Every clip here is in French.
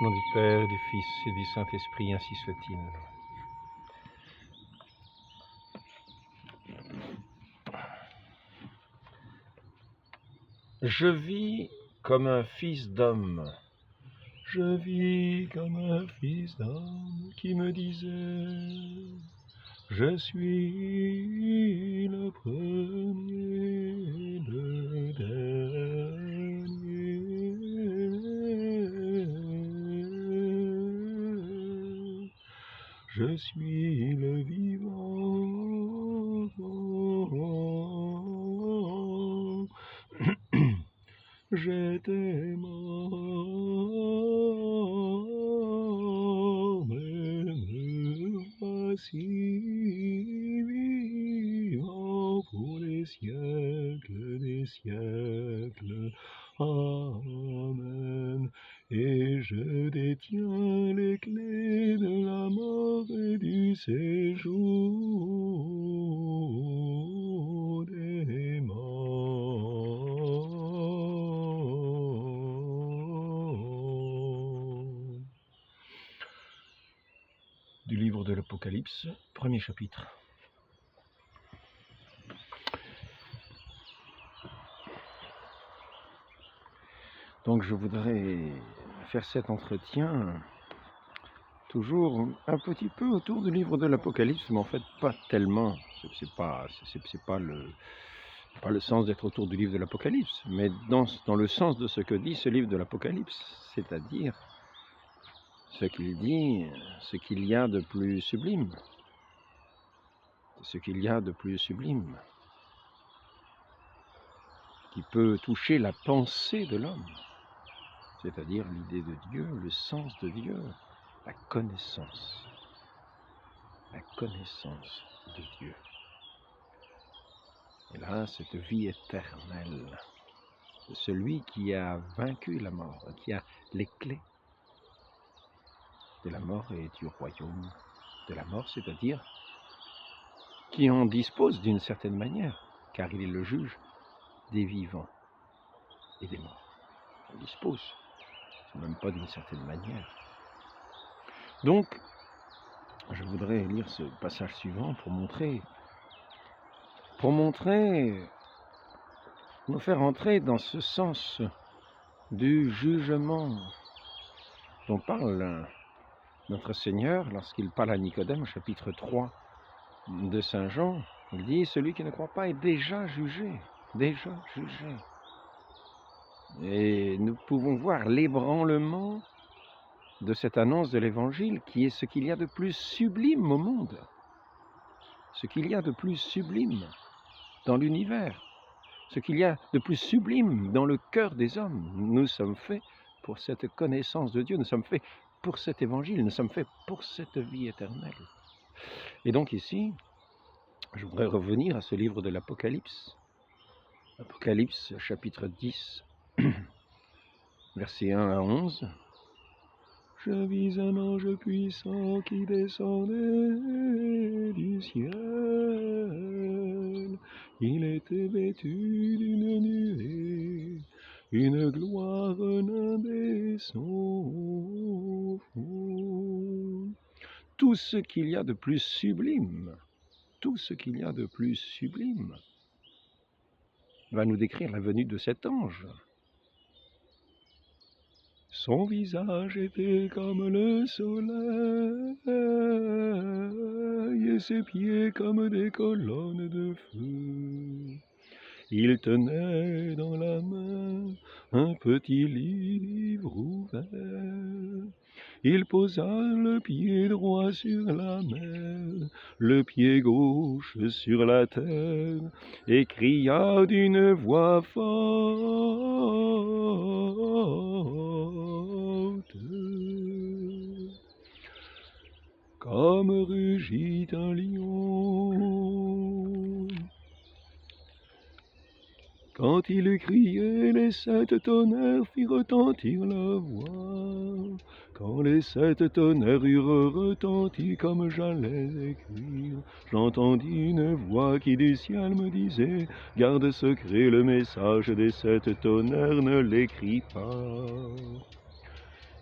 Au nom du Père, du Fils et du Saint-Esprit, ainsi soit-il. Je vis comme un fils d'homme. Je vis comme un fils d'homme qui me disait: je suis le premier, le dernier. Je suis le vivant. J'étais mort, mais me voici vivant pour les siècles des siècles. Amen. Et je détiens les clés de la mort et du séjour des morts. Du livre de l'Apocalypse, premier chapitre. Donc je voudrais faire cet entretien toujours un petit peu autour du livre de l'Apocalypse, mais en fait pas tellement. C'est pas le sens d'être autour du livre de l'Apocalypse, mais dans le sens de ce que dit ce livre de l'Apocalypse, c'est-à-dire ce qu'il dit, ce qu'il y a de plus sublime, qui peut toucher la pensée de l'homme, c'est-à-dire l'idée de Dieu, le sens de Dieu, la connaissance de Dieu. Et là, cette vie éternelle de celui qui a vaincu la mort, qui a les clés de la mort et du royaume de la mort, c'est-à-dire qui en dispose d'une certaine manière, car il est le juge des vivants et des morts. On dispose, même pas d'une certaine manière. Donc, je voudrais lire ce passage suivant pour nous faire entrer dans ce sens du jugement dont parle notre Seigneur lorsqu'il parle à Nicodème, chapitre 3 de Saint Jean. Il dit: celui qui ne croit pas est déjà jugé. Et nous pouvons voir l'ébranlement de cette annonce de l'Évangile, qui est ce qu'il y a de plus sublime au monde, ce qu'il y a de plus sublime dans l'univers, ce qu'il y a de plus sublime dans le cœur des hommes. Nous sommes faits pour cette connaissance de Dieu, nous sommes faits pour cet Évangile, nous sommes faits pour cette vie éternelle. Et donc ici, je voudrais revenir à ce livre de l'Apocalypse, Apocalypse chapitre 10, versets 1 à 11. Je vis un ange puissant qui descendait du ciel. Il était vêtu d'une nuée, une gloire nimbait son front. Tout ce qu'il y a de plus sublime, va nous décrire la venue de cet ange. Son visage était comme le soleil et ses pieds comme des colonnes de feu. Il tenait dans la main un petit livre ouvert. Il posa le pied droit sur la mer, le pied gauche sur la terre, et cria d'une voix forte, comme rugit un lion. Quand il eut crié, les 7 tonnerres firent retentir la voix. Quand les 7 tonnerres eurent retenti comme j'allais écrire, j'entendis une voix qui du ciel me disait: garde secret le message des 7 tonnerres, ne l'écris pas.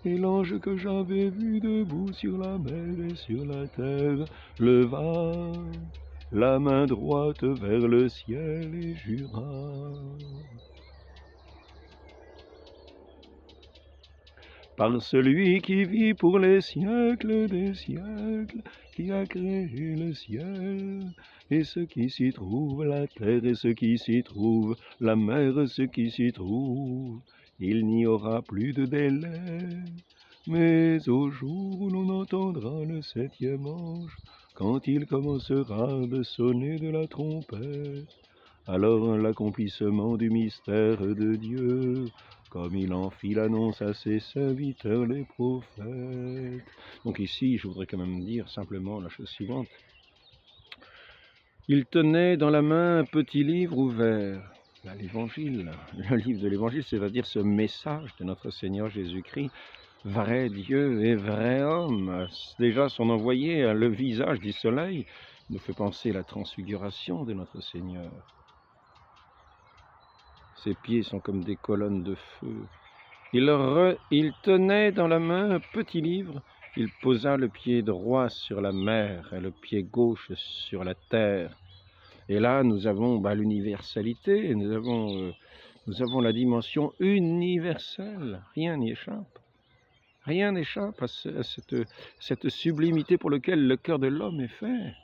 Et l'ange que j'avais vu debout sur la mer et sur la terre leva la main droite vers le ciel et jura. Par celui qui vit pour les siècles des siècles, qui a créé le ciel, et ce qui s'y trouve, la terre et ce qui s'y trouve, la mer et ce qui s'y trouve, il n'y aura plus de délai. Mais au jour où l'on entendra le 7e ange, quand il commencera de sonner de la trompette, alors l'accomplissement du mystère de Dieu, comme il en fit l'annonce à ses serviteurs les prophètes. Donc ici, je voudrais quand même dire simplement la chose suivante. Il tenait dans la main un petit livre ouvert, l'évangile, le livre de l'évangile, c'est-à-dire ce message de notre Seigneur Jésus-Christ, vrai Dieu et vrai homme. Déjà son envoyé, le visage du soleil, nous fait penser à la transfiguration de notre Seigneur. Ses pieds sont comme des colonnes de feu. Il tenait dans la main un petit livre. Il posa le pied droit sur la mer et le pied gauche sur la terre. Et là, nous avons l'universalité, nous avons la dimension universelle. Rien n'y échappe. Rien n'échappe à cette sublimité pour laquelle le cœur de l'homme est fait.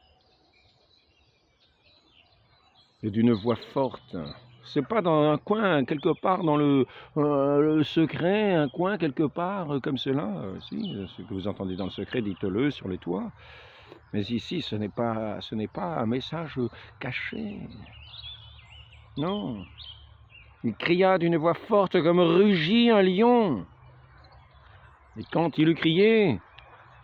Et d'une voix forte. C'est pas dans un coin, quelque part, dans le secret, un coin, quelque part, comme cela. Si, ce que vous entendez dans le secret, dites-le sur les toits. Mais ici, ce n'est pas un message caché. Non. Il cria d'une voix forte comme rugit un lion. Et quand il eut crié,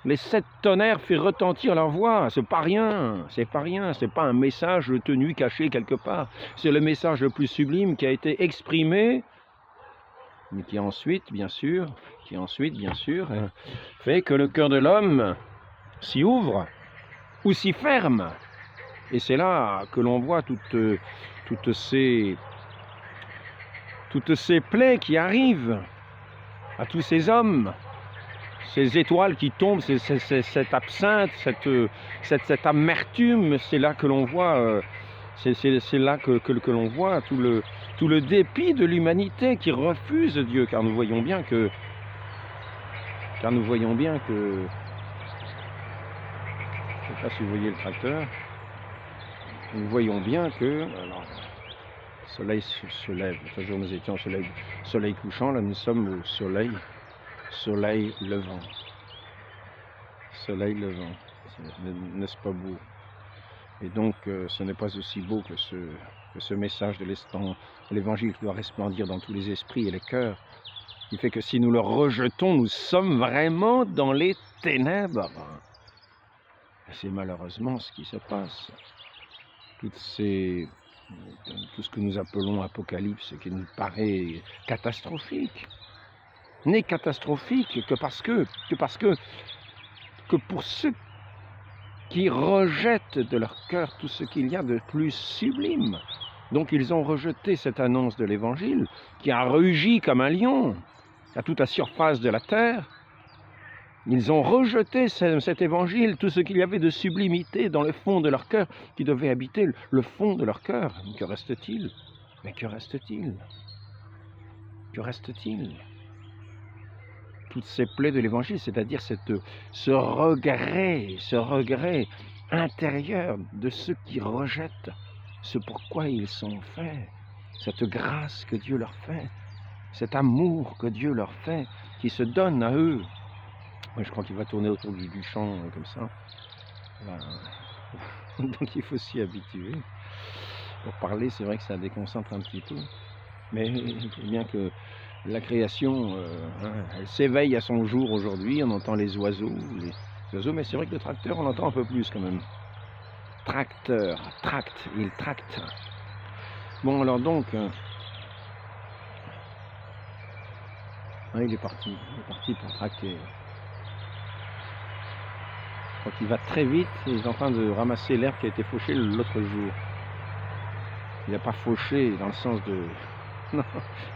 les 7 tonnerres firent retentir leur voix. C'est pas rien, c'est pas un message tenu, caché quelque part. C'est le message le plus sublime qui a été exprimé, mais qui ensuite, bien sûr, fait que le cœur de l'homme s'y ouvre ou s'y ferme. Et c'est là que l'on voit toutes ces plaies qui arrivent à tous ces hommes. Ces étoiles qui tombent, cette absinthe, cette amertume, c'est là que l'on voit, c'est là que l'on voit tout le dépit de l'humanité qui refuse Dieu, car nous voyons bien que, je ne sais pas si vous voyez le tracteur, nous voyons bien que, alors, le soleil se lève, l'autre jour nous étions au soleil couchant, là nous sommes au soleil levant. Soleil levant, n'est-ce pas beau? Et donc, ce n'est pas aussi beau que ce message de l'évangile qui doit resplendir dans tous les esprits et les cœurs, qui fait que si nous le rejetons, nous sommes vraiment dans les ténèbres. Et c'est malheureusement ce qui se passe. Tout ce que nous appelons Apocalypse, qui nous paraît catastrophique, n'est catastrophique que parce que pour ceux qui rejettent de leur cœur tout ce qu'il y a de plus sublime. Donc ils ont rejeté cette annonce de l'Évangile qui a rugi comme un lion à toute la surface de la terre. Ils ont rejeté cet Évangile, tout ce qu'il y avait de sublimité dans le fond de leur cœur, qui devait habiter le fond de leur cœur. Que reste-t-il? Mais que reste-t-il? Que reste-t-il? Toutes ces plaies de l'Évangile, c'est-à-dire ce regret intérieur de ceux qui rejettent ce pourquoi ils sont faits, cette grâce que Dieu leur fait, cet amour que Dieu leur fait, qui se donne à eux. Moi, je crois qu'il va tourner autour du champ comme ça. Voilà. Donc il faut s'y habituer. Pour parler, c'est vrai que ça déconcentre un petit peu, mais bien que la création, elle s'éveille à son jour aujourd'hui, on entend les oiseaux, mais c'est vrai que le tracteur, on l'entend un peu plus quand même. Tracteur, il tracte. Bon, alors donc, il est parti pour tracter. Je crois qu'il va très vite, il est en train de ramasser l'herbe qui a été fauchée l'autre jour. Il n'a pas fauché dans le sens de... Non,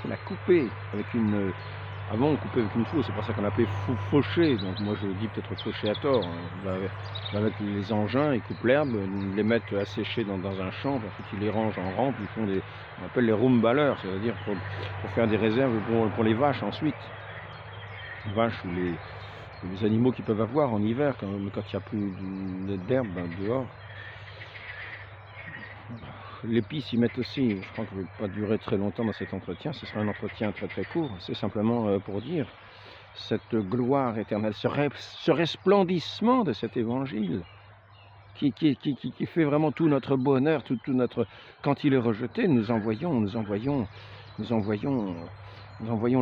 il a coupé avec une Avant, on coupait avec une faux, c'est pour ça qu'on appelait faucher. Donc moi, je dis peut-être faucher à tort. On va avec les engins, ils coupent l'herbe, ils les mettent à sécher dans un champ, ensuite ils les rangent en rampe, ils font on appelle les rumbaleurs, c'est-à-dire pour faire des réserves pour les vaches ensuite. Les vaches ou les animaux qu'ils peuvent avoir en hiver, quand il n'y a plus d'herbe dehors. L'épice, ils mettent aussi, je crois que je ne vais pas durer très longtemps dans cet entretien, ce sera un entretien très très court, c'est simplement pour dire cette gloire éternelle, ce resplendissement de cet évangile qui fait vraiment tout notre bonheur, tout notre... Quand il est rejeté, nous envoyons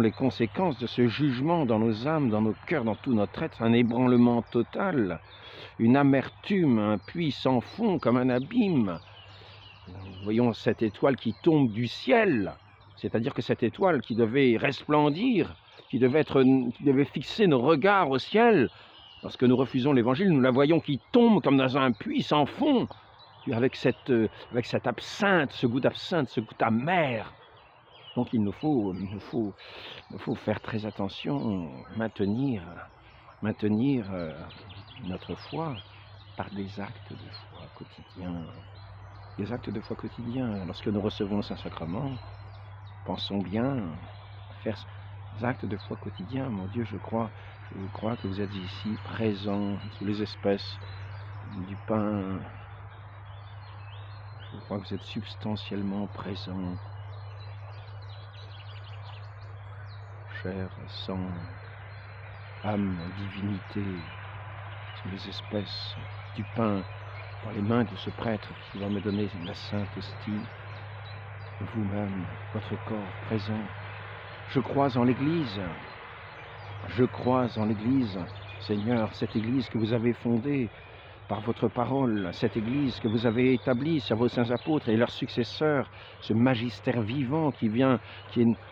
les conséquences de ce jugement dans nos âmes, dans nos cœurs, dans tout notre être, un ébranlement total, une amertume, un puits sans fond comme un abîme. Nous voyons cette étoile qui tombe du ciel, c'est-à-dire que cette étoile qui devait resplendir, qui devait fixer nos regards au ciel, lorsque nous refusons l'évangile, nous la voyons qui tombe comme dans un puits sans fond, avec cette absinthe, ce goût d'absinthe, ce goût amer. Donc il nous faut faire très attention, maintenir notre foi par des actes de foi quotidiens. Des actes de foi quotidiens. Lorsque nous recevons le Saint-Sacrement, pensons bien à faire des actes de foi quotidiens. Mon Dieu, je crois que vous êtes ici, présents, sous les espèces du pain. Je crois que vous êtes substantiellement présents. Chair, sang, âme, divinité, sous les espèces du pain, par les mains de ce prêtre qui va me donner la Sainte Hostie, vous-même, votre corps présent. Je crois en l'Église, Seigneur, cette Église que vous avez fondée par votre parole, cette Église que vous avez établie sur vos saints apôtres et leurs successeurs, ce magistère vivant qui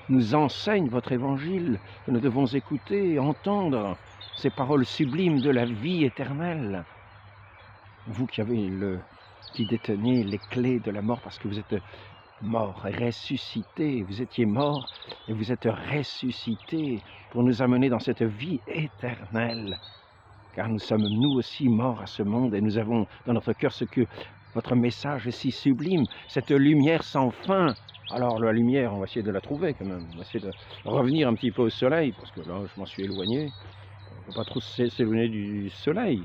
nous enseigne votre Évangile, que nous devons écouter, entendre, ces paroles sublimes de la vie éternelle. Vous qui détenez les clés de la mort parce que vous êtes mort, ressuscité, vous étiez mort et vous êtes ressuscité pour nous amener dans cette vie éternelle. Car nous sommes nous aussi morts à ce monde et nous avons dans notre cœur ce que votre message est si sublime, cette lumière sans fin. Alors la lumière, on va essayer de la trouver quand même, on va essayer de revenir un petit peu au soleil, parce que là je m'en suis éloigné, on ne peut pas trop s'éloigner du soleil.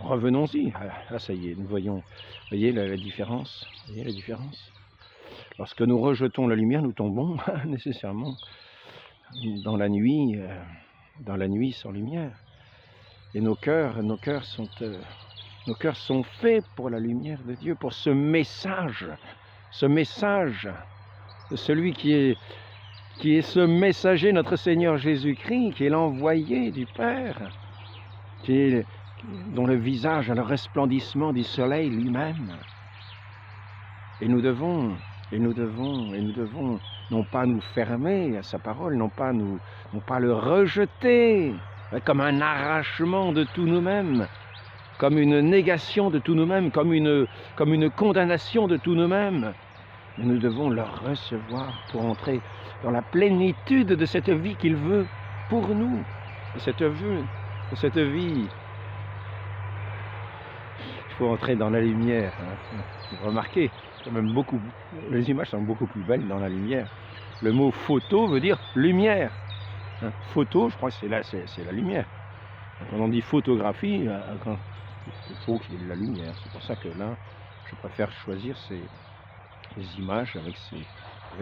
Revenons-y. Ah, ça y est, nous voyons. Vous voyez la différence? Vous voyez la différence? Lorsque nous rejetons la lumière, nous tombons nécessairement dans la nuit sans lumière. Et nos cœurs sont faits pour la lumière de Dieu, pour ce message de celui qui est ce messager, notre Seigneur Jésus-Christ, qui est l'envoyé du Père, dont le visage a le resplendissement du soleil lui-même. Et nous devons non pas nous fermer à sa parole, non pas le rejeter, comme un arrachement de tout nous-mêmes, comme une négation de tout nous-mêmes, comme une condamnation de tout nous-mêmes. Mais nous devons le recevoir pour entrer dans la plénitude de cette vie qu'il veut pour nous, de cette vie. Il faut entrer dans la lumière. Remarquez, les images sont beaucoup plus belles dans la lumière. Le mot photo veut dire lumière. Photo, je crois que c'est la lumière. Quand on dit photographie, il faut qu'il y ait de la lumière. C'est pour ça que là, je préfère choisir ces images avec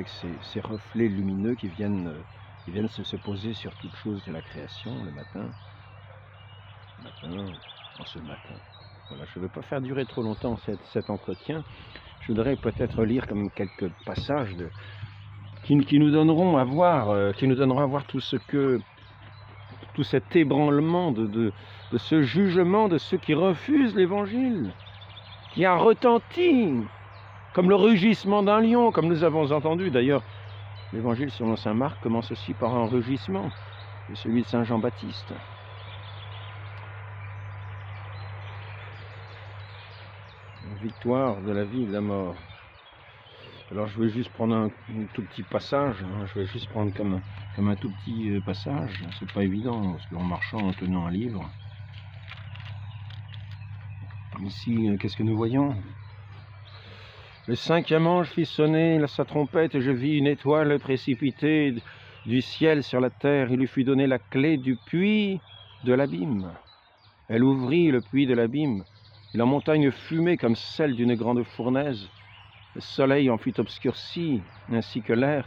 ces reflets lumineux qui viennent se poser sur toute chose de la création le matin, en ce matin. Voilà, je ne veux pas faire durer trop longtemps cet entretien. Je voudrais peut-être lire comme quelques passages qui nous donneront à voir, tout cet ébranlement de ce jugement de ceux qui refusent l'Évangile, qui a retenti comme le rugissement d'un lion, comme nous avons entendu. D'ailleurs, l'Évangile selon saint Marc commence aussi par un rugissement, c'est celui de saint Jean-Baptiste. Victoire de la vie et de la mort. Alors je vais juste prendre un tout petit passage, hein. Je vais juste prendre comme un tout petit passage. C'est pas évident, parce qu'en marchant, en tenant un livre. Ici, qu'est-ce que nous voyons? Le 5e ange fit sonner sa trompette, et je vis une étoile précipitée du ciel sur la terre. Il lui fut donné la clé du puits de l'abîme. Elle ouvrit le puits de l'abîme. Il en monta une fumée comme celle d'une grande fournaise. Le soleil en fut obscurci, ainsi que l'air.